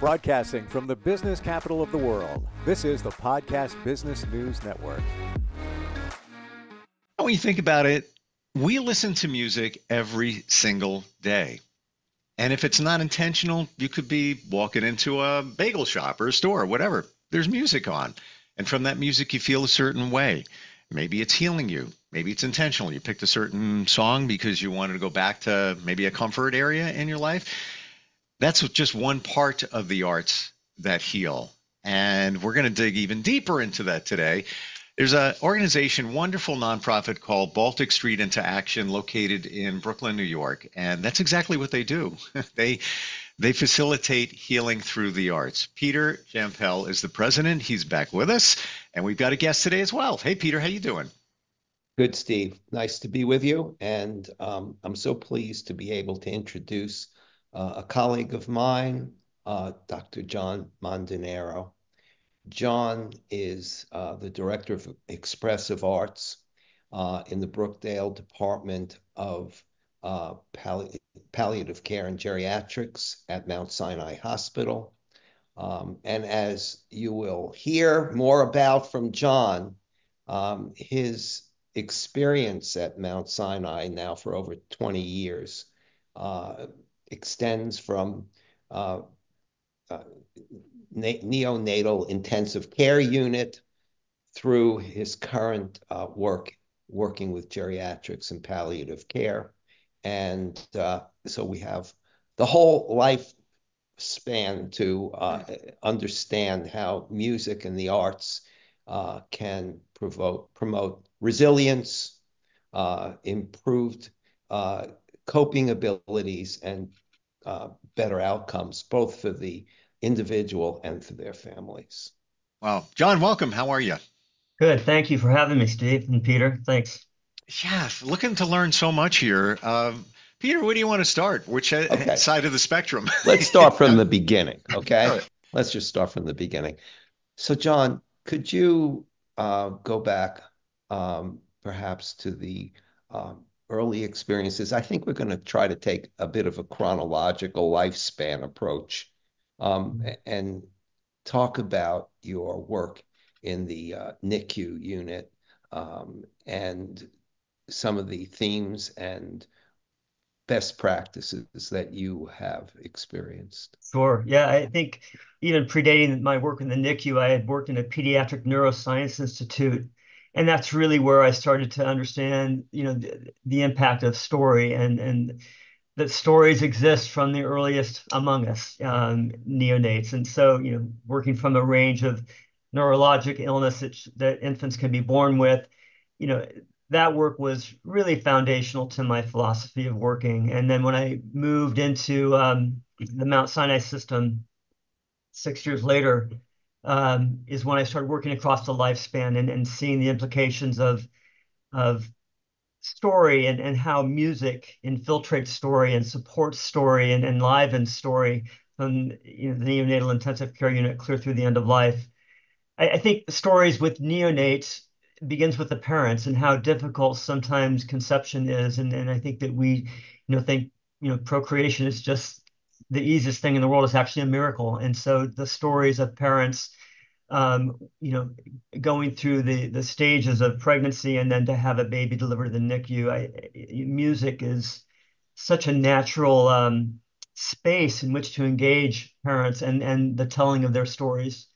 Broadcasting from the business capital of the world, this is the Podcast Business News Network. When you think about it, we listen to music every single day. And if it's not intentional, you could be walking into a bagel shop or a store or whatever. There's music on. And from that music, you feel a certain way. Maybe it's healing you. Maybe it's intentional. You picked a certain song because you wanted to go back to maybe a comfort area in your life. That's just one part of the arts that heal. And we're going to dig even deeper into that today. There's an organization, wonderful nonprofit called Baltic Street into Action, located in Brooklyn, New York. And that's exactly what they do. They facilitate healing through the arts. Peter Jampel is the president. He's back with us. And we've got a guest today as well. Hey, Peter, how you doing? Good, Steve. Nice to be with you. And I'm so pleased to be able to introduce a colleague of mine, Dr. John Mondanero. John is the Director of Expressive Arts in the Brookdale Department of Palliative Care and Geriatrics at Mount Sinai Hospital. And as you will hear more about from John, his experience at Mount Sinai now for over 20 years extends from neonatal intensive care unit through his current working with geriatrics and palliative care. And so we have the whole life span to understand how music and the arts can promote resilience, improved coping abilities, and better outcomes, both for the individual and for their families. Wow. John, welcome. How are you? Good. Thank you for having me, Steve and Peter. Thanks. Yeah, looking to learn so much here. Peter, where do you want to start? Which side of the spectrum? Let's start from the beginning, okay? All right. Let's just start from the beginning. So, John, could you go back perhaps to the early experiences? I think we're going to try to take a bit of a chronological lifespan approach and talk about your work in the NICU unit and some of the themes and best practices that you have experienced. Sure. Yeah, I think even predating my work in the NICU, I had worked in a pediatric neuroscience institute, and that's really where I started to understand, the impact of story and that stories exist from the earliest among us, neonates. And so, working from a range of neurologic illness that infants can be born with, that work was really foundational to my philosophy of working. And then when I moved into the Mount Sinai system 6 years later, is when I started working across the lifespan and seeing the implications of story and how music infiltrates story and supports story and enlivens story from the neonatal intensive care unit clear through the end of life. I think the stories with neonates begins with the parents and how difficult sometimes conception is. And I think that we, think, procreation is just the easiest thing in the world. Is actually a miracle. And so the stories of parents, going through the stages of pregnancy and then to have a baby delivered to the NICU, music is such a natural space in which to engage parents and the telling of their stories.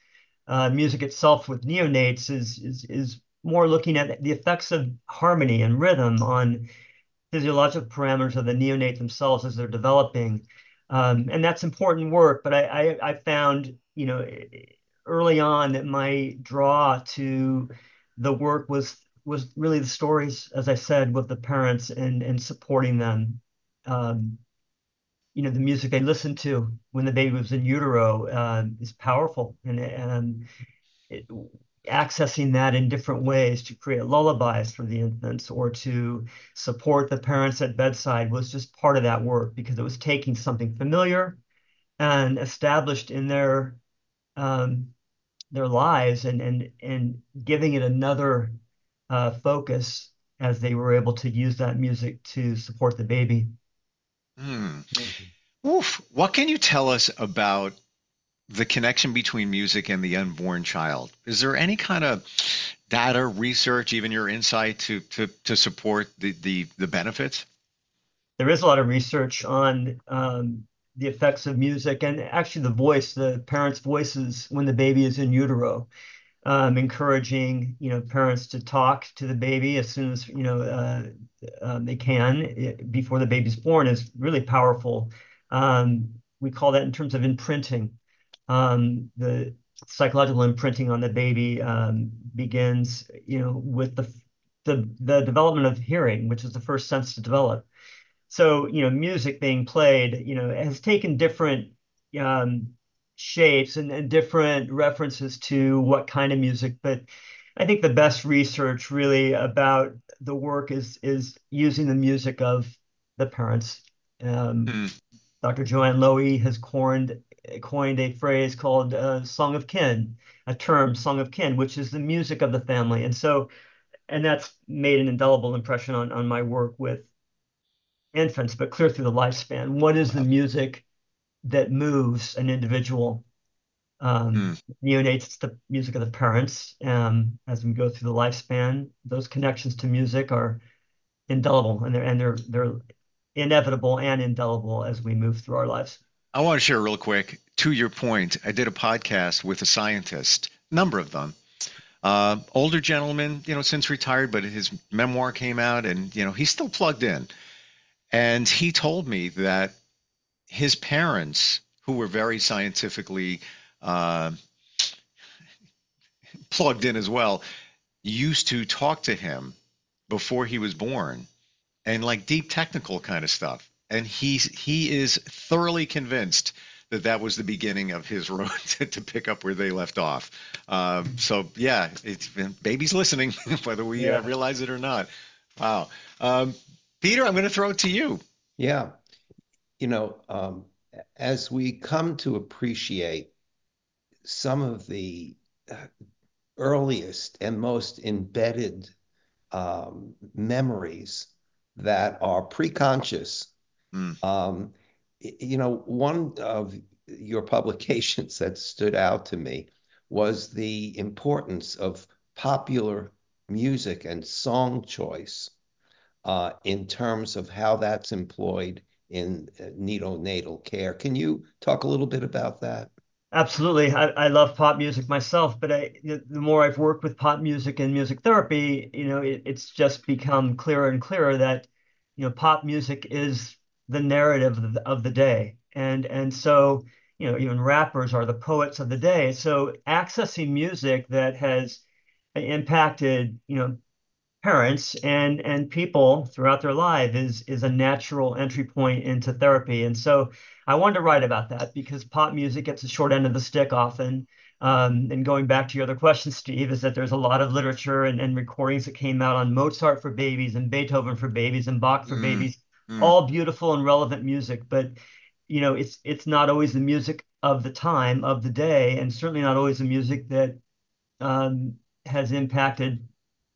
Music itself with neonates is more looking at the effects of harmony and rhythm on physiological parameters of the neonate themselves as they're developing. And that's important work, but I found, early on that my draw to the work was really the stories, as I said, with the parents and supporting them. The music they listened to when the baby was in utero is powerful, and accessing that in different ways to create lullabies for the infants or to support the parents at bedside was just part of that work, because it was taking something familiar and established in their lives and giving it another focus as they were able to use that music to support the baby. Oof. What can you tell us about the connection between music and the unborn child. Is there any kind of data, research, even your insight to support the benefits? There is a lot of research on the effects of music and actually the voice, the parents' voices when the baby is in utero, encouraging parents to talk to the baby as soon as they can before the baby's born is really powerful. We call that in terms of imprinting. The psychological imprinting on the baby begins with the development of hearing, which is the first sense to develop. So, music being played, has taken different um, shapes and different references to what kind of music. But I think the best research really about the work is using the music of the parents. Um, Hmm. Dr. Joanne Lowy has coined a phrase called "song of kin," a term, "song of kin," which is the music of the family. And that's made an indelible impression on my work with infants, but clear through the lifespan. What is the Wow. music that moves an individual? Hmm. Neonates, it's the music of the parents. As we go through the lifespan, those connections to music are indelible, and they're inevitable and indelible as we move through our lives. I want to share real quick. To your point, I did a podcast with a scientist, number of them. Older gentleman, since retired, but his memoir came out, and he's still plugged in. And he told me that his parents, who were very scientifically uh, plugged in as well, used to talk to him before he was born and like deep technical kind of stuff. And he is thoroughly convinced that that was the beginning of his road to pick up where they left off. So yeah, it's been baby's listening, whether we Yeah. realize it or not. Wow. Um, Peter, I'm going to throw it to you. Yeah. You know, as we come to appreciate some of the earliest and most embedded memories that are preconscious. Mm, Um, one of your publications that stood out to me was the importance of popular music and song choice in terms of how that's employed in neonatal care. Can you talk a little bit about that? Absolutely. I love pop music myself, but the more I've worked with pop music and music therapy, it's just become clearer and clearer that, pop music is the narrative of the day. And so, even rappers are the poets of the day. So accessing music that has impacted, parents and people throughout their life is a natural entry point into therapy. And so I wanted to write about that because pop music gets the short end of the stick often. And going back to your other question, Steve, is that there's a lot of literature and recordings that came out on Mozart for babies and Beethoven for babies and Bach for mm, babies, mm. all beautiful and relevant music. But it's not always the music of the time of the day, and certainly not always the music that um, has impacted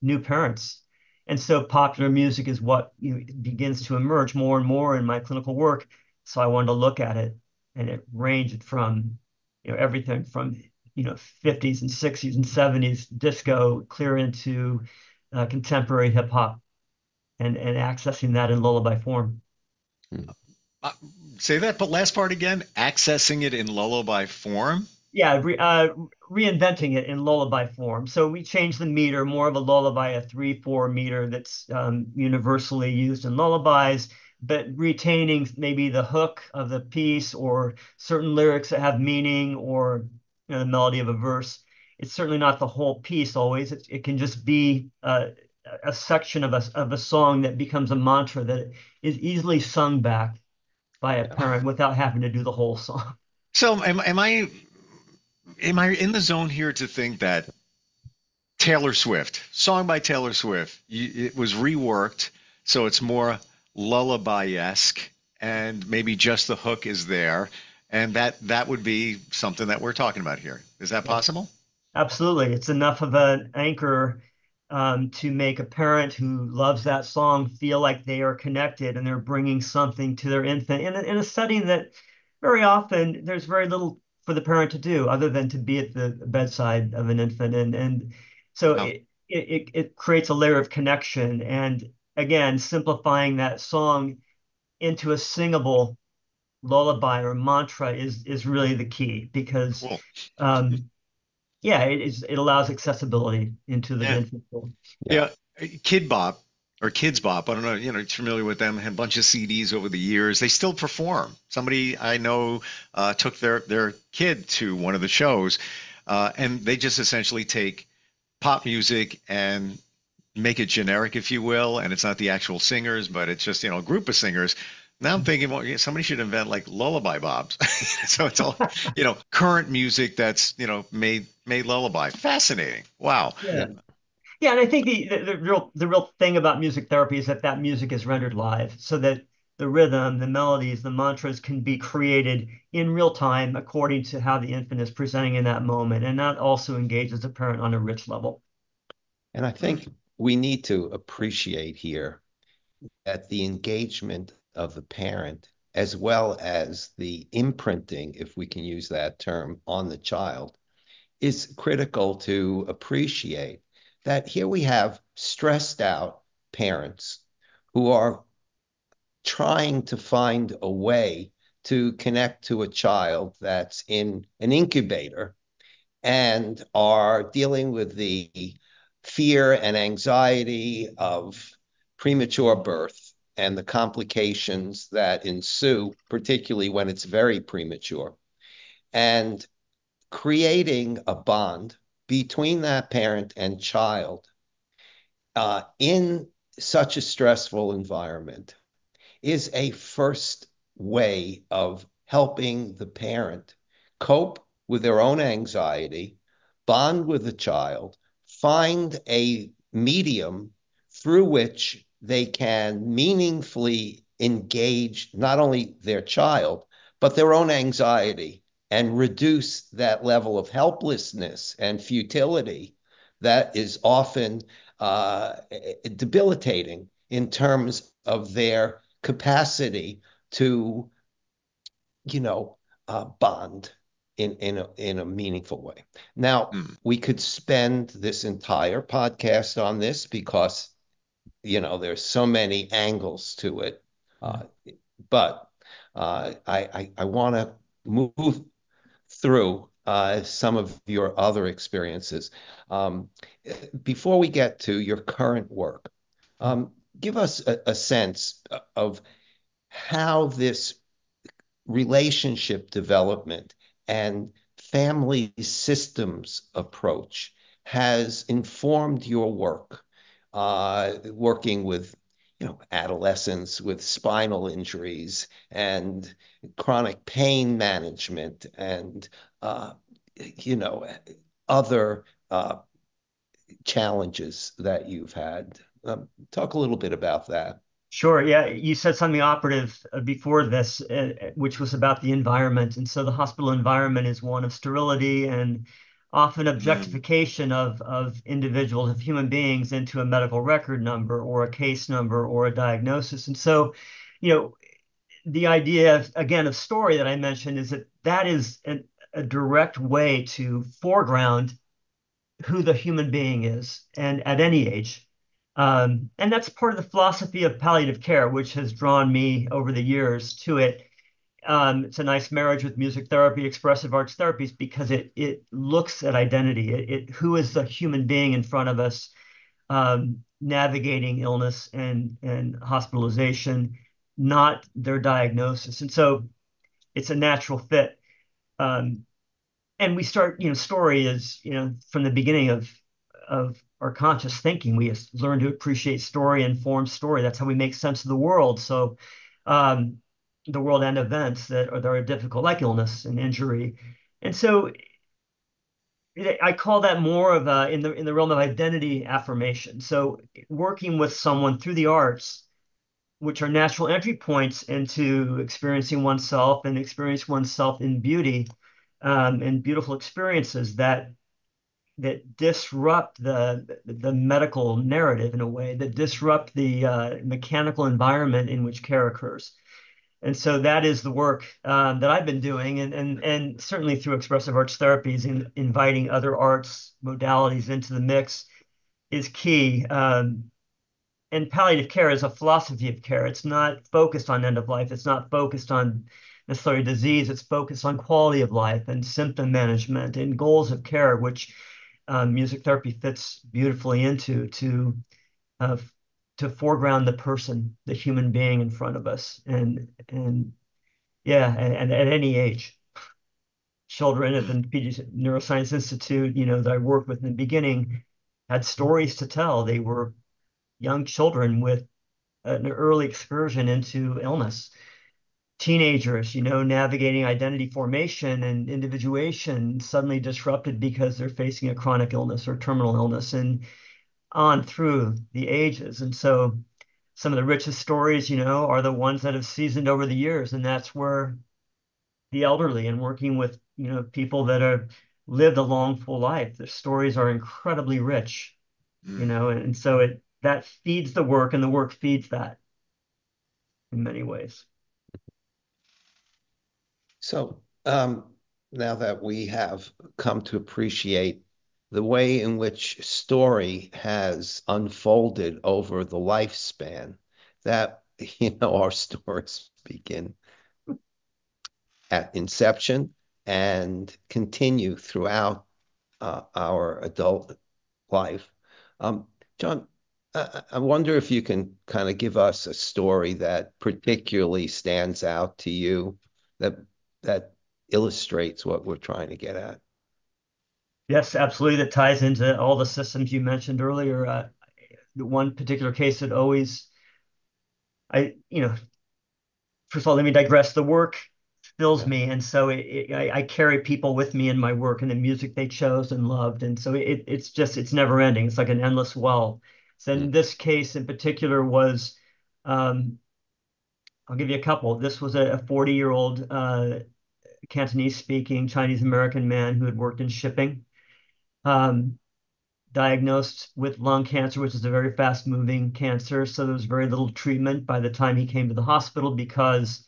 new parents. And so popular music is what begins to emerge more and more in my clinical work. So I wanted to look at it, and it ranged from everything from 50s and 60s and 70s disco clear into contemporary hip hop and accessing that in lullaby form. Hmm. Uh, Say that, but last part again. Accessing it in lullaby form. Yeah, reinventing it in lullaby form. So we changed the meter, more of a lullaby, a 3/4 meter that's universally used in lullabies, but retaining maybe the hook of the piece or certain lyrics that have meaning or the melody of a verse. It's certainly not the whole piece always. It can just be a section of a song that becomes a mantra that is easily sung back by a Yeah. parent without having to do the whole song. So am I in the zone here to think that Taylor Swift, song by Taylor Swift, it was reworked so it's more lullaby-esque and maybe just the hook is there, and that would be something that we're talking about here. Is that possible? Absolutely. It's enough of an anchor to make a parent who loves that song feel like they are connected and they're bringing something to their infant in a setting that very often there's very little for the parent to do other than to be at the bedside of an infant. And so Wow. it creates a layer of connection. And again, simplifying that song into a singable lullaby or mantra is really the key because Cool. um, yeah, it allows accessibility into the Yeah. infant world. Yeah. Yeah. Kid Bop or Kids Bop, I don't know, you're familiar with them, had a bunch of CDs over the years. They still perform. Somebody I know took their kid to one of the shows, and they just essentially take pop music and make it generic, if you will, and it's not the actual singers, but it's just, a group of singers. Now I'm thinking, well, yeah, somebody should invent like lullaby bobs. So it's all, current music that's, made lullaby. Fascinating. Wow. Yeah. Yeah. Yeah, and I think the real thing about music therapy is that music is rendered live, so that the rhythm, the melodies, the mantras can be created in real time according to how the infant is presenting in that moment, and that also engages the parent on a rich level. And I think we need to appreciate here that the engagement of the parent, as well as the imprinting, if we can use that term, on the child, is critical to appreciate that here we have stressed out parents who are trying to find a way to connect to a child that's in an incubator and are dealing with the fear and anxiety of premature birth and the complications that ensue, particularly when it's very premature, and creating a bond between that parent and child in such a stressful environment is a first way of helping the parent cope with their own anxiety, bond with the child, find a medium through which they can meaningfully engage not only their child, but their own anxiety and reduce that level of helplessness and futility that is often debilitating in terms of their capacity to, bond in a meaningful way. Now, Mm. we could spend this entire podcast on this because, there's so many angles to it. Uh, but I want to move through some of your other experiences. Um, Before we get to your current work, give us a sense of how this relationship development and family systems approach has informed your work, working with adolescents with spinal injuries and chronic pain management and you know other challenges that you've had. Talk a little bit about that. Sure. Yeah, you said something operative before this, which was about the environment. And so the hospital environment is one of sterility and often Mm. objectification of individuals, of human beings, into a medical record number or a case number or a diagnosis. And so, you know, the idea of, again, of story that I mentioned is that is a direct way to foreground who the human being is, and at any age. And that's part of the philosophy of palliative care, which has drawn me over the years to it. It's a nice marriage with music therapy, expressive arts therapies, because it looks at identity. Who is the human being in front of us, navigating illness and hospitalization, not their diagnosis. And so it's a natural fit. Um, and we start, story is, from the beginning of our conscious thinking, we learn to appreciate story and form story. That's how we make sense of the world. So um, the world and events that are difficult, like illness and injury. And so I call that more of in the realm of identity affirmation. So working with someone through the arts, which are natural entry points into experiencing oneself and experience oneself in beauty, and beautiful experiences that disrupt the medical narrative in a way, that disrupt the mechanical environment in which care occurs. And so that is the work that I've been doing, and certainly through expressive arts therapies, inviting other arts modalities into the mix is key. And palliative care is a philosophy of care. It's not focused on end of life. It's not focused on necessarily disease. It's focused on quality of life and symptom management and goals of care, which music therapy fits beautifully into uh, to foreground the person, the human being in front of us, and yeah, and at any age. Children at the Neuroscience Institute, that I worked with in the beginning, had stories to tell. They were young children with an early excursion into illness. Teenagers, navigating identity formation and individuation suddenly disrupted because they're facing a chronic illness or terminal illness, and on through the ages. And so some of the richest stories, are the ones that have seasoned over the years. And that's where the elderly and working with, people that have lived a long, full life, their stories are incredibly rich, Mm. and so that feeds the work and the work feeds that in many ways. So now that we have come to appreciate the way in which story has unfolded over the lifespan, that our stories begin at inception and continue throughout our adult life. Um, John, I wonder if you can kind of give us a story that particularly stands out to you that that illustrates what we're trying to get at. Yes, absolutely. That ties into all the systems you mentioned earlier. The one particular case that always, first of all, let me digress. The work fills Yeah. me, and so I carry people with me in my work and the music they chose and loved, and so it's never ending. It's like an endless well. So in Mm. this case in particular was, um, I'll give you a couple. This was a 40-year-old Cantonese speaking Chinese American man who had worked in shipping. Um, Diagnosed with lung cancer, which is a very fast moving cancer. So there was very little treatment by the time he came to the hospital because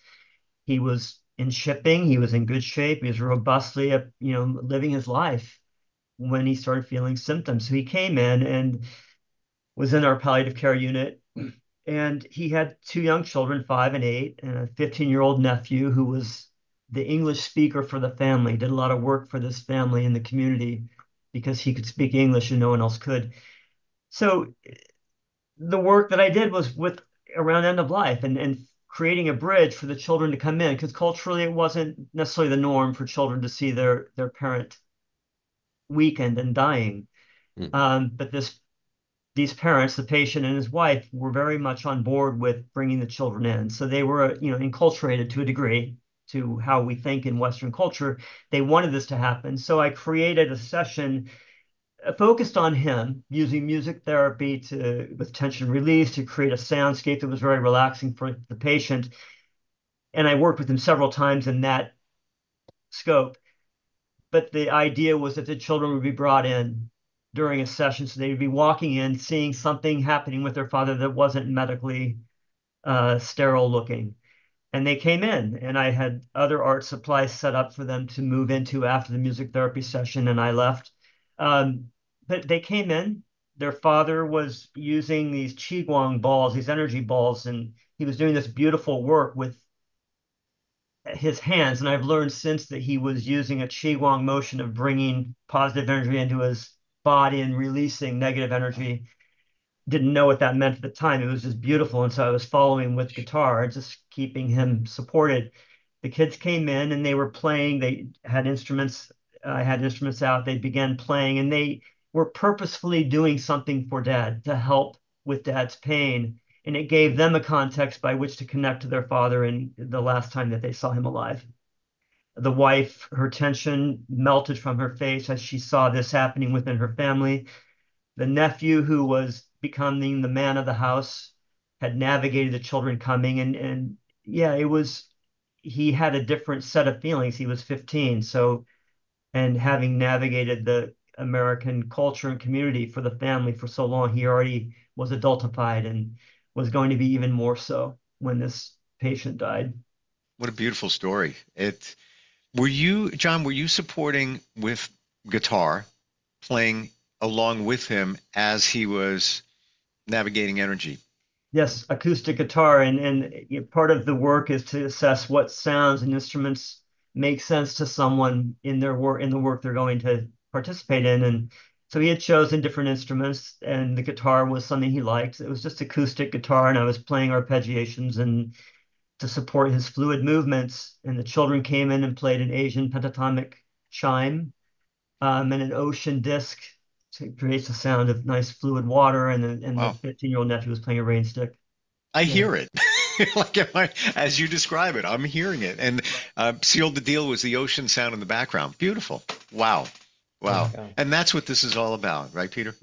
he was in shipping. He was in good shape. He was robustly, living his life when he started feeling symptoms. So he came in and was in our palliative care unit. And he had two young children, 5 and 8, and a 15-year-old nephew who was the English speaker for the family, did a lot of work for this family in the community because he could speak English and no one else could. So the work that I did was with around end of life and creating a bridge for the children to come in because culturally it wasn't necessarily the norm for children to see their parent weakened and dying. Mm. But these parents, the patient and his wife, were very much on board with bringing the children in. So they were, enculturated to a degree to how we think in Western culture. They wanted this to happen. So I created a session focused on him using music therapy with tension release to create a soundscape that was very relaxing for the patient. And I worked with him several times in that scope. But the idea was that the children would be brought in during a session. So they'd be walking in, seeing something happening with their father that wasn't medically sterile looking. And they came in, and I had other art supplies set up for them to move into after the music therapy session, and I left. Um, but they came in. Their father was using these qigong balls, these energy balls, and he was doing this beautiful work with his hands. And I've learned since that he was using a qigong motion of bringing positive energy into his body and releasing negative energy. Didn't know what that meant at the time. It was just beautiful. And so I was following with guitar, just keeping him supported. The kids came in and they were playing. They had instruments. I had instruments out. They began playing and they were purposefully doing something for dad to help with dad's pain. And it gave them a context by which to connect to their father in the last time that they saw him alive. The wife, her tension melted from her face as she saw this happening within her family. The nephew, who was becoming the man of the house, had navigated the children coming, and yeah, he had a different set of feelings. He was 15, so, and having navigated the American culture and community for the family for so long, he already was adultified and was going to be even more so when this patient died. What a beautiful story. Were you, John, were you supporting with guitar, playing along with him as he was navigating energy? Yes, acoustic guitar, and part of the work is to assess what sounds and instruments make sense to someone in their work in the work they're going to participate in. And so he had chosen different instruments, and the guitar was something he liked. It was just acoustic guitar, and I was playing arpeggiations and to support his fluid movements. And the children came in and played an Asian pentatonic chime and an ocean disc to create the sound of nice fluid water. And the Wow. 15-year-old nephew was playing a rain stick. I Yeah. hear it. Like as you describe it, I'm hearing it. And Sealed the Deal was the ocean sound in the background. Beautiful. Wow. Yeah. Wow. Yeah. And that's what this is all about, right, Peter?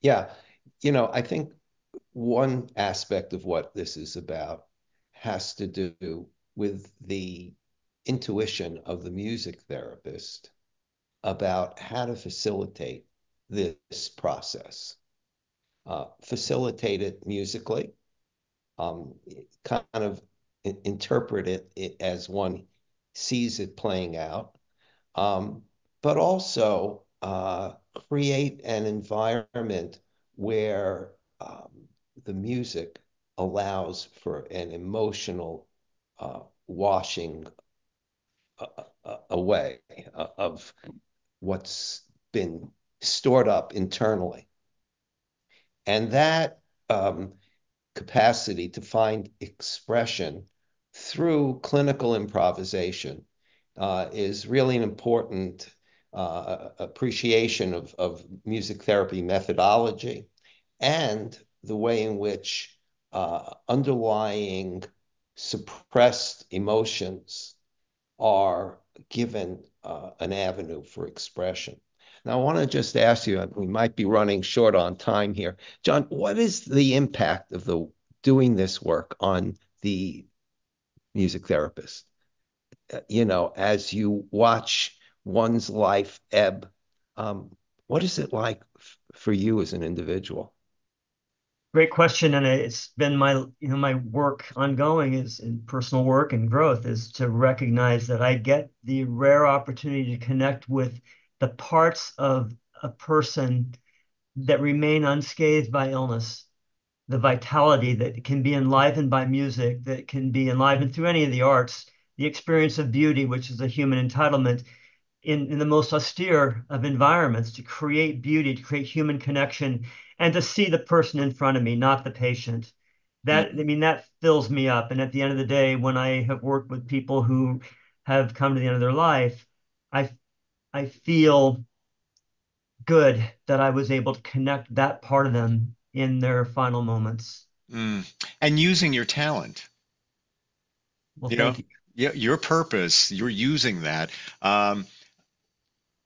Yeah. I think one aspect of what this is about has to do with the intuition of the music therapist about how to facilitate this process. Facilitate it musically, kind of interpret it as one sees it playing out, um, but also create an environment where the music allows for an emotional washing away of what's been stored up internally. And that capacity to find expression through clinical improvisation is really an important appreciation of music therapy methodology and the way in which underlying suppressed emotions are given an avenue for expression. Now, I want to just ask you, we might be running short on time here. John, what is the impact of the doing this work on the music therapist? As you watch one's life ebb, what is it like for you as an individual? Great question, and it's been my work ongoing is in personal work and growth is to recognize that I get the rare opportunity to connect with the parts of a person that remain unscathed by illness, the vitality that can be enlivened by music, that can be enlivened through any of the arts, the experience of beauty, which is a human entitlement, in the most austere of environments to create beauty, to create human connection, and to see the person in front of me, not the patient. Mm, That fills me up. And at the end of the day, when I have worked with people who have come to the end of their life, I I feel good that I was able to connect that part of them in their final moments. mm. And using your talent, Well, you know, thank you. your purpose, you're using that. Um,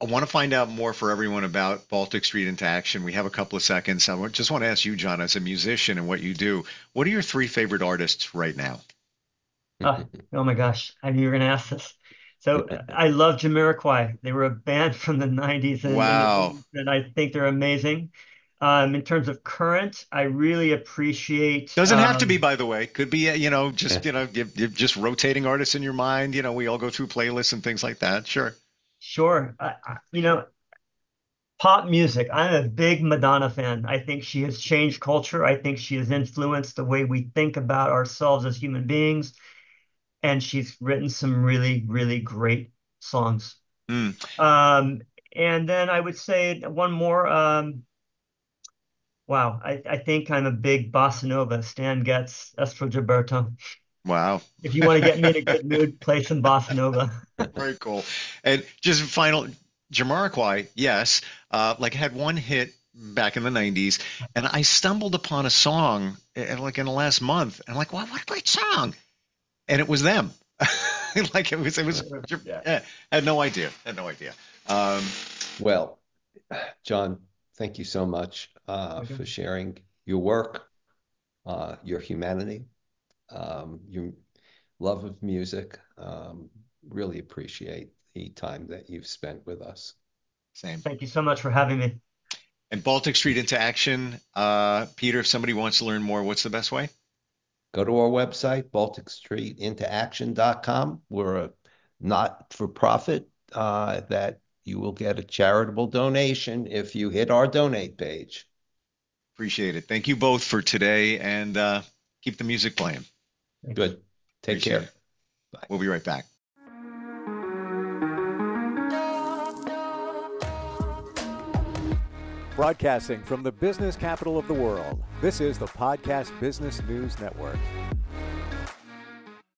I want to find out more for everyone about Baltic Street into Action. We have a couple of seconds. Just want to ask you, John, as a musician and what you do, what are your three favorite artists right now? Uh, oh my gosh, I knew you were going to ask this. So I love Jamiroquai. They were a band from the 90s and the Wow. 80s, and I think they're amazing. In terms of current, I really appreciate Doesn't have to be, by the way. Could be, just, you just rotating artists in your mind. We all go through playlists and things like that. Sure. sure, pop music. I'm a big Madonna fan. I think she has changed culture. I think she has influenced the way we think about ourselves as human beings, and she's written some really, really great songs. Mm, Um, and then I would say one more. Wow, I think I'm a big bossa nova. Stan Getz, Estro Gilberto. wow. If you want to get me in a good mood, play some bossa nova. Very cool. And just final, Jamiroquai, yes, like had one hit back in the 90s, and I stumbled upon a song like in the last month, and I'm like, wow, what a great song. And it was them. Like it was, Yeah. yeah, had no idea, had no idea. Um, Well, John, thank you so much Okay. for sharing your work, your humanity, your love of music. Really appreciate the time that you've spent with us. Same. Thank you so much for having me. And Baltic Street into Action, Peter, if somebody wants to learn more, what's the best way? go to our website, balticstreetintooaction.com. We're a not-for-profit that you will get a charitable donation if you hit our donate page. Appreciate it. Thank you both for today, and keep the music playing. Good. Take Appreciate care. it. Bye. We'll be right back. Broadcasting from the business capital of the world, this is the Podcast Business News Network.